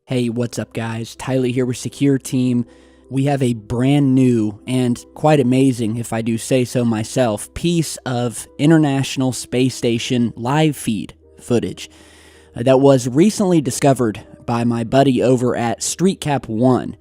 Hey, what's up guys? Tyler here with Secure Team. We have a brand new and quite amazing, if I do say so myself, piece of International Space Station live feed footage that was recently discovered by my buddy over at StreetCap1.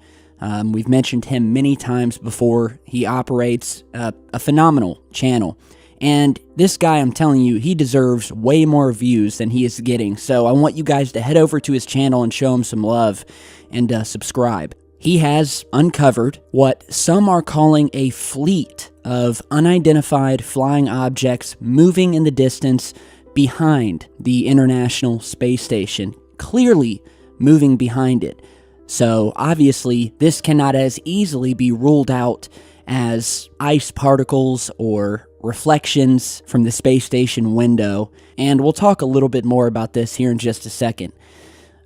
We've mentioned him many times before. He operates a phenomenal channel. And this guy, I'm telling you, he deserves way more views than he is getting. So I want you guys to head over to his channel and show him some love and subscribe. He has uncovered what some are calling a fleet of unidentified flying objects moving in the distance behind the International Space Station, clearly moving behind it. So obviously, this cannot as easily be ruled out as ice particles or reflections from the space station window, and we'll talk a little bit more about this here in just a second.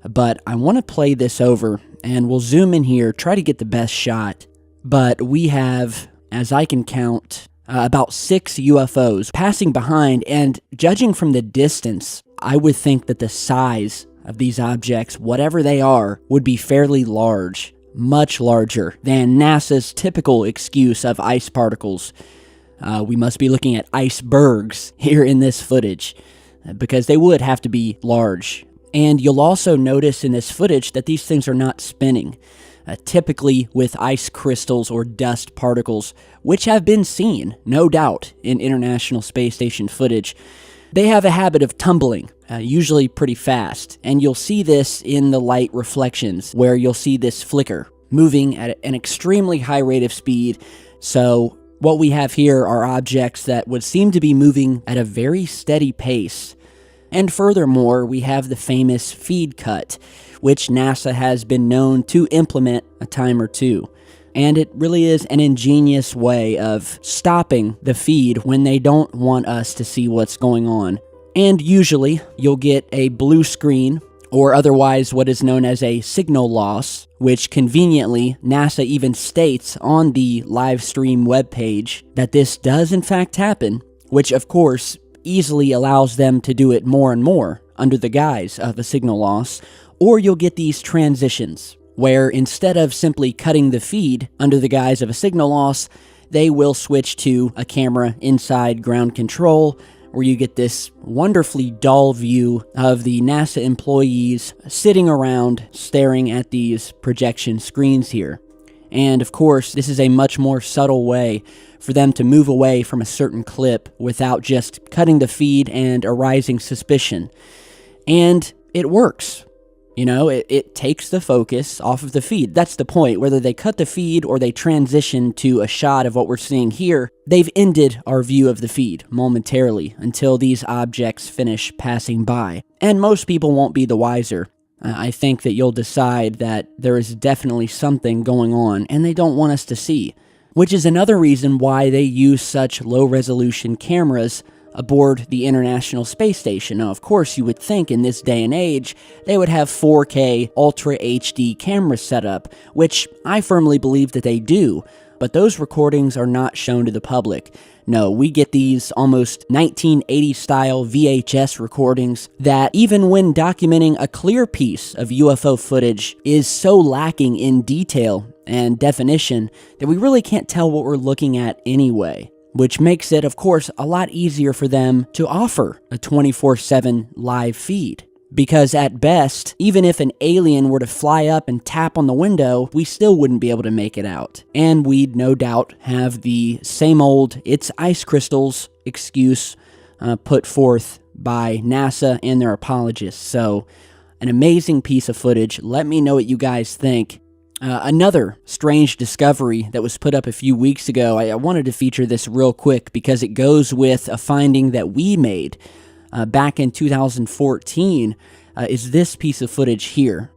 But I want to play this over, and we'll zoom in here, try to get the best shot. But we have, as I can count, about 6 UFOs passing behind, and judging from the distance, I would think that the size of these objects, whatever they are, would be fairly large, much larger than NASA's typical excuse of ice particles. We must be looking at icebergs here in this footage, because they would have to be large. And you'll also notice in this footage that these things are not spinning, typically with ice crystals or dust particles, which have been seen, no doubt, in International Space Station footage. They have a habit of tumbling, usually pretty fast, and you'll see this in the light reflections, where you'll see this flicker, moving at an extremely high rate of speed. So what we have here are objects that would seem to be moving at a very steady pace. And furthermore, we have the famous feed cut, which NASA has been known to implement a time or two. And it really is an ingenious way of stopping the feed when they don't want us to see what's going on. And usually, you'll get a blue screen, or otherwise what is known as a signal loss, which conveniently NASA even states on the live stream webpage that this does in fact happen, which of course easily allows them to do it more and more under the guise of a signal loss. Or you'll get these transitions, where instead of simply cutting the feed under the guise of a signal loss, they will switch to a camera inside ground control, where you get this wonderfully dull view of the NASA employees sitting around staring at these projection screens here. And of course, this is a much more subtle way for them to move away from a certain clip without just cutting the feed and arousing suspicion. And it works. You know, it takes the focus off of the feed. That's the point. Whether they cut the feed or they transition to a shot of what we're seeing here, they've ended our view of the feed momentarily until these objects finish passing by. And most people won't be the wiser. I think that you'll decide that there is definitely something going on and they don't want us to see, which is another reason why they use such low-resolution cameras aboard the International Space Station. Now, of course, you would think in this day and age, they would have 4K Ultra HD cameras set up, which I firmly believe that they do, but those recordings are not shown to the public. No, we get these almost 1980-style VHS recordings that, even when documenting a clear piece of UFO footage, is so lacking in detail and definition that we really can't tell what we're looking at anyway. Which makes it, of course, a lot easier for them to offer a 24/7 live feed. Because at best, even if an alien were to fly up and tap on the window, we still wouldn't be able to make it out. And we'd no doubt have the same old "it's ice crystals" excuse put forth by NASA and their apologists. So, an amazing piece of footage. Let me know what you guys think. Another strange discovery that was put up a few weeks ago, I wanted to feature this real quick because it goes with a finding that we made back in 2014, is this piece of footage here.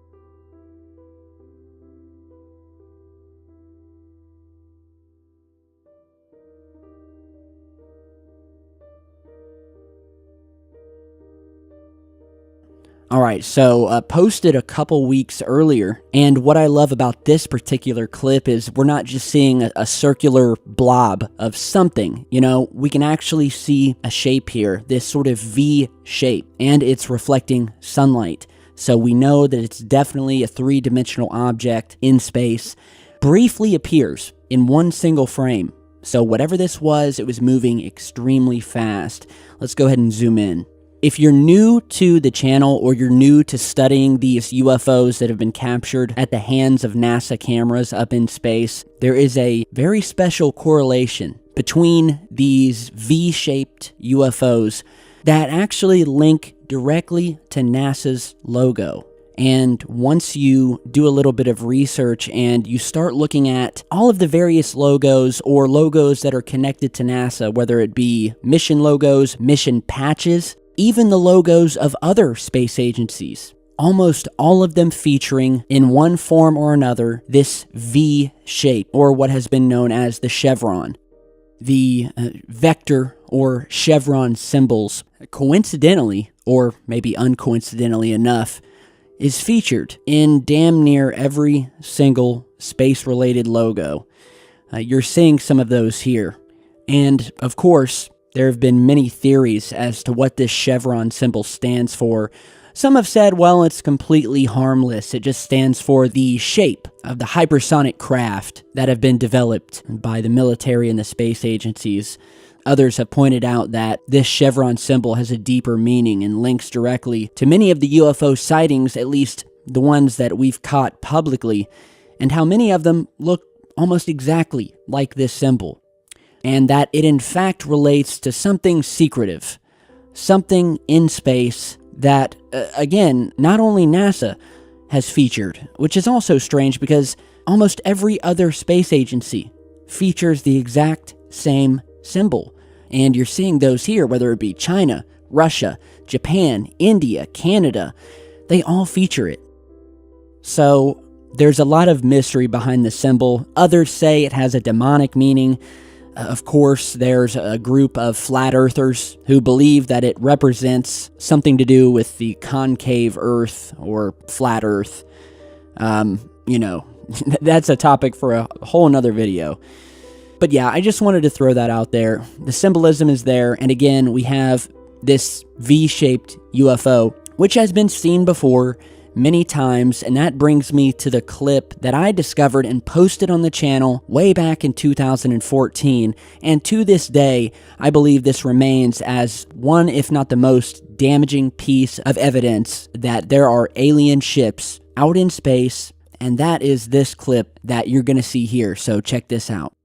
Alright, so posted a couple weeks earlier, and what I love about this particular clip is we're not just seeing a circular blob of something, you know, we can actually see a shape here, this sort of V shape, and it's reflecting sunlight. so we know that it's definitely a three-dimensional object in space, briefly appears in one single frame. So whatever this was, it was moving extremely fast. Let's go ahead and zoom in. If you're new to the channel or you're new to studying these UFOs that have been captured at the hands of NASA cameras up in space, there is a very special correlation between these V-shaped UFOs that actually link directly to NASA's logo. And once you do a little bit of research and you start looking at all of the various logos or logos that are connected to NASA, whether it be mission logos, mission patches, even the logos of other space agencies, almost all of them featuring in one form or another this V shape, or what has been known as the chevron. The vector or chevron symbols, coincidentally, or maybe uncoincidentally enough, is featured in damn near every single space-related logo. You're seeing some of those here. And, of course, there have been many theories as to what this chevron symbol stands for. Some have said, well, it's completely harmless. It just stands for the shape of the hypersonic craft that have been developed by the military and the space agencies. Others have pointed out that this chevron symbol has a deeper meaning and links directly to many of the UFO sightings, at least the ones that we've caught publicly, and how many of them look almost exactly like this symbol. And that it in fact relates to something secretive, something in space that, again, not only NASA has featured, which is also strange because almost every other space agency features the exact same symbol. And you're seeing those here, whether it be China, Russia, Japan, India, Canada, they all feature it. So there's a lot of mystery behind the symbol. Others say it has a demonic meaning. Of course, there's a group of flat earthers who believe that it represents something to do with the concave earth or flat earth. That's a topic for a whole nother video. But yeah, I just wanted to throw that out there. The symbolism is there, and again, we have this V-shaped UFO, which has been seen before many times, and that brings me to the clip that I discovered and posted on the channel way back in 2014, and to this day, I believe this remains as one, if not the most damaging piece of evidence that there are alien ships out in space, and that is this clip that you're going to see here, so check this out.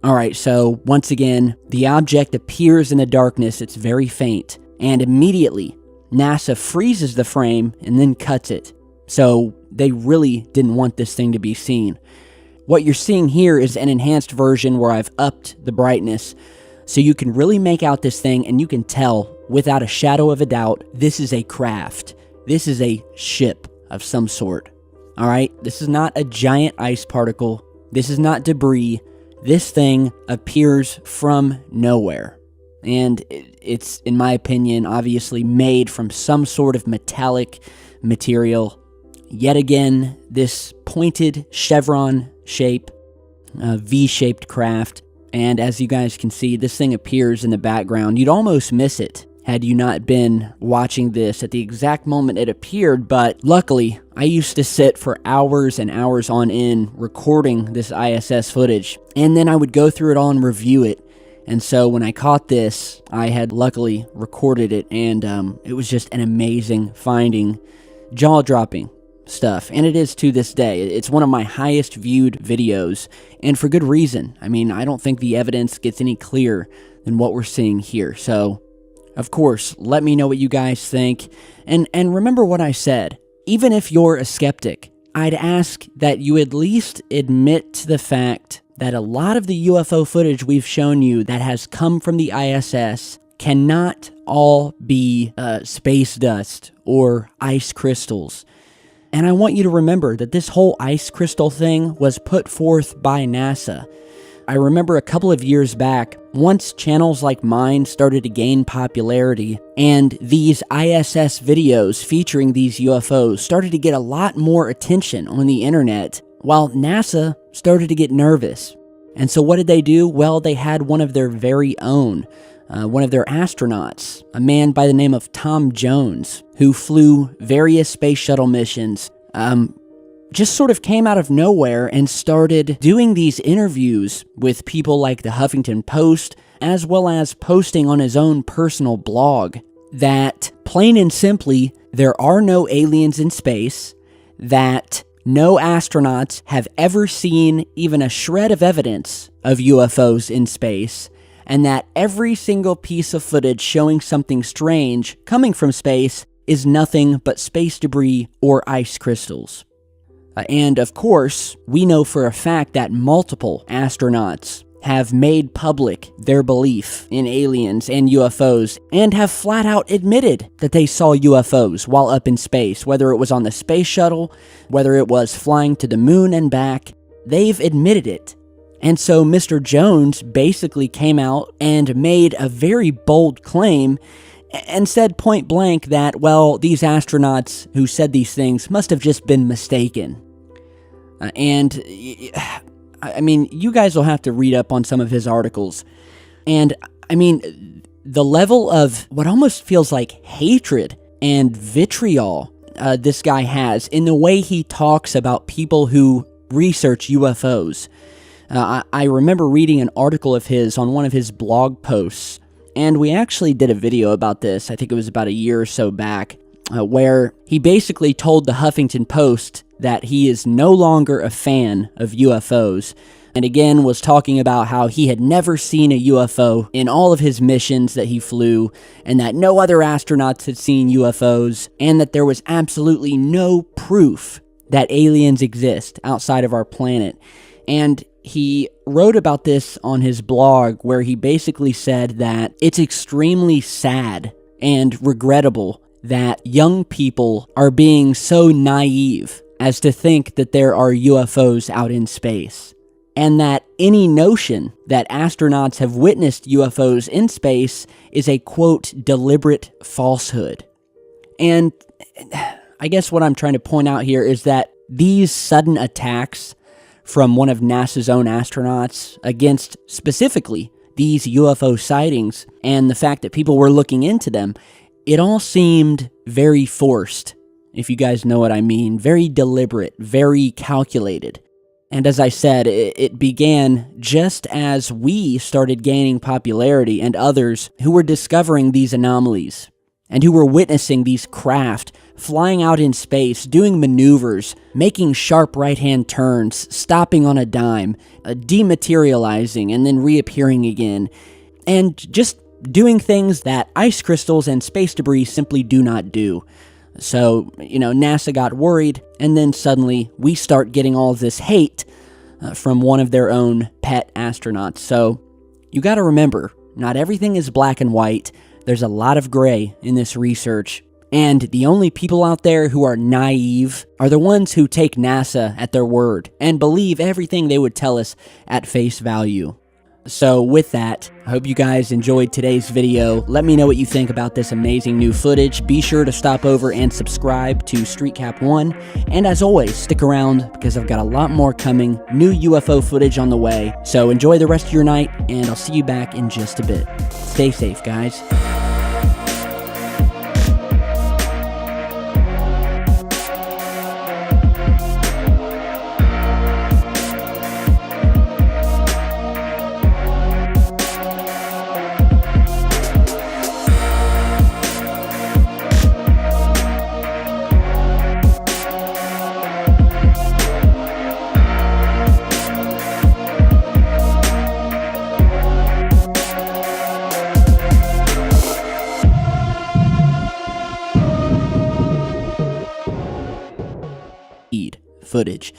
Alright, so once again, the object appears in the darkness, it's very faint, and immediately NASA freezes the frame and then cuts it. So they really didn't want this thing to be seen. What you're seeing here is an enhanced version where I've upped the brightness, so you can really make out this thing and you can tell without a shadow of a doubt, this is a craft. This is a ship of some sort. Alright, this is not a giant ice particle. This is not debris. This thing appears from nowhere, and it's, in my opinion, obviously made from some sort of metallic material. Yet again, this pointed chevron shape, V-shaped craft, and as you guys can see, this thing appears in the background. You'd almost miss it had you not been watching this at the exact moment it appeared, but luckily, I used to sit for hours and hours on end recording this ISS footage, and then I would go through it all and review it. And so when I caught this, I had luckily recorded it, and it was just an amazing finding, jaw-dropping stuff, and it is to this day. It's one of my highest viewed videos, and for good reason. I mean, I don't think the evidence gets any clearer than what we're seeing here, so of course, let me know what you guys think, and remember what I said. Even if you're a skeptic, I'd ask that you at least admit to the fact that a lot of the UFO footage we've shown you that has come from the ISS cannot all be space dust or ice crystals. And I want you to remember that this whole ice crystal thing was put forth by NASA. I remember a couple of years back, once channels like mine started to gain popularity, and these ISS videos featuring these UFOs started to get a lot more attention on the internet, while NASA started to get nervous. And so what did they do? Well, they had one of their very own, one of their astronauts, a man by the name of Tom Jones, who flew various space shuttle missions, just sort of came out of nowhere and started doing these interviews with people like the Huffington Post, as well as posting on his own personal blog that, plain and simply, there are no aliens in space, that no astronauts have ever seen even a shred of evidence of UFOs in space, and that every single piece of footage showing something strange coming from space is nothing but space debris or ice crystals. And of course, we know for a fact that multiple astronauts have made public their belief in aliens and UFOs, and have flat out admitted that they saw UFOs while up in space, whether it was on the space shuttle, whether it was flying to the moon and back. They've admitted it. And so Mr. Jones basically came out and made a very bold claim and said point blank that, well, these astronauts who said these things must have just been mistaken. And, I mean, you guys will have to read up on some of his articles. And, I mean, the level of what almost feels like hatred and vitriol this guy has in the way he talks about people who research UFOs. I remember reading an article of his on one of his blog posts, and we actually did a video about this, I think it was about a year or so back, where he basically told the Huffington Post that he is no longer a fan of UFOs, and again was talking about how he had never seen a UFO in all of his missions that he flew, and that no other astronauts had seen UFOs, and that there was absolutely no proof that aliens exist outside of our planet. And he wrote about this on his blog, where he basically said that it's extremely sad and regrettable that young people are being so naive as to think that there are UFOs out in space, and that any notion that astronauts have witnessed UFOs in space is a, quote, deliberate falsehood. And I guess what I'm trying to point out here is that these sudden attacks from one of NASA's own astronauts against specifically these UFO sightings, and the fact that people were looking into them, it all seemed very forced, if you guys know what I mean. Very deliberate, very calculated. And as I said, it began just as we started gaining popularity, and others who were discovering these anomalies, and who were witnessing these craft flying out in space, doing maneuvers, making sharp right-hand turns, stopping on a dime, dematerializing, and then reappearing again, and just doing things that ice crystals and space debris simply do not do. So, NASA got worried, and then suddenly we start getting all of this hate from one of their own pet astronauts. So, you gotta remember, not everything is black and white. There's a lot of gray in this research, and the only people out there who are naive are the ones who take NASA at their word and believe everything they would tell us at face value. So with that, I hope you guys enjoyed today's video. Let me know what you think about this amazing new footage. Be sure to stop over and subscribe to StreetCap1. And as always, stick around because I've got a lot more coming, new UFO footage on the way. So enjoy the rest of your night, and I'll see you back in just a bit. Stay safe, guys. Footage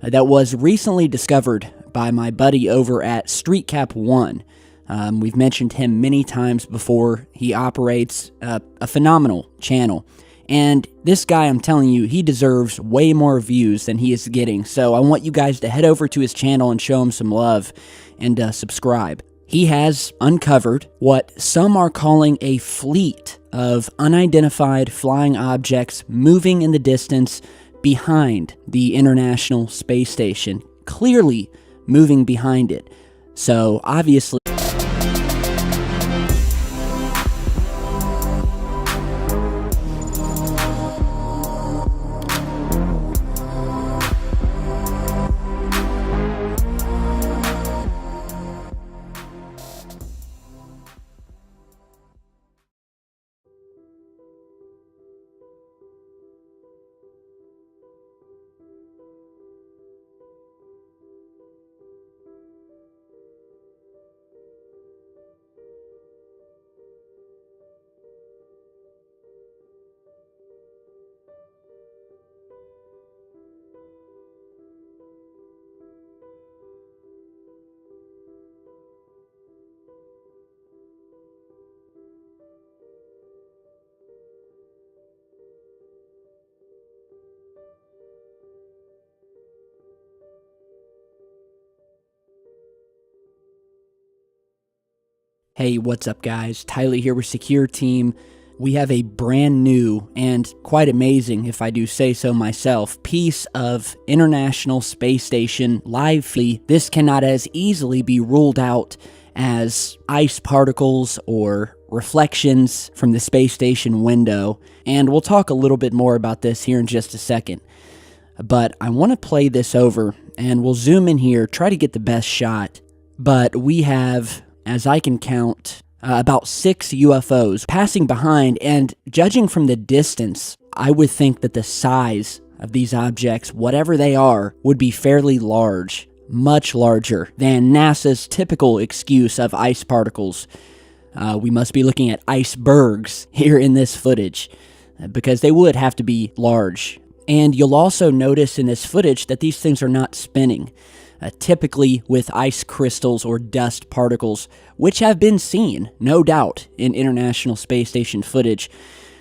that was recently discovered by my buddy over at StreetCap1. We've mentioned him many times before. He operates a phenomenal channel. And this guy, I'm telling you, he deserves way more views than he is getting. So I want you guys to head over to his channel and show him some love and subscribe. He has uncovered what some are calling a fleet of unidentified flying objects moving in the distance behind the International Space Station, clearly moving behind it. So obviously, hey, what's up guys? Tyler here with Secure Team. We have a brand new and quite amazing, if I do say so myself, piece of International Space Station live feed. This cannot as easily be ruled out as ice particles or reflections from the space station window. And we'll talk a little bit more about this here in just a second. But I want to play this over and we'll zoom in here, try to get the best shot. But we have, as I can count, about 6 UFOs passing behind, and judging from the distance, I would think that the size of these objects, whatever they are, would be fairly large, much larger than NASA's typical excuse of ice particles. We must be looking at icebergs here in this footage, because they would have to be large. And you'll also notice in this footage that these things are not spinning. Typically with ice crystals or dust particles, which have been seen, no doubt, in International Space Station footage.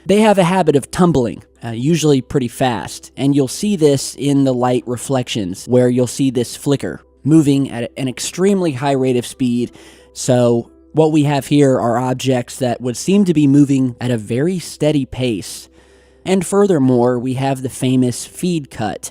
They have a habit of tumbling, usually pretty fast, and you'll see this in the light reflections, where you'll see this flicker, moving at an extremely high rate of speed. So what we have here are objects that would seem to be moving at a very steady pace. And furthermore, we have the famous feed cut.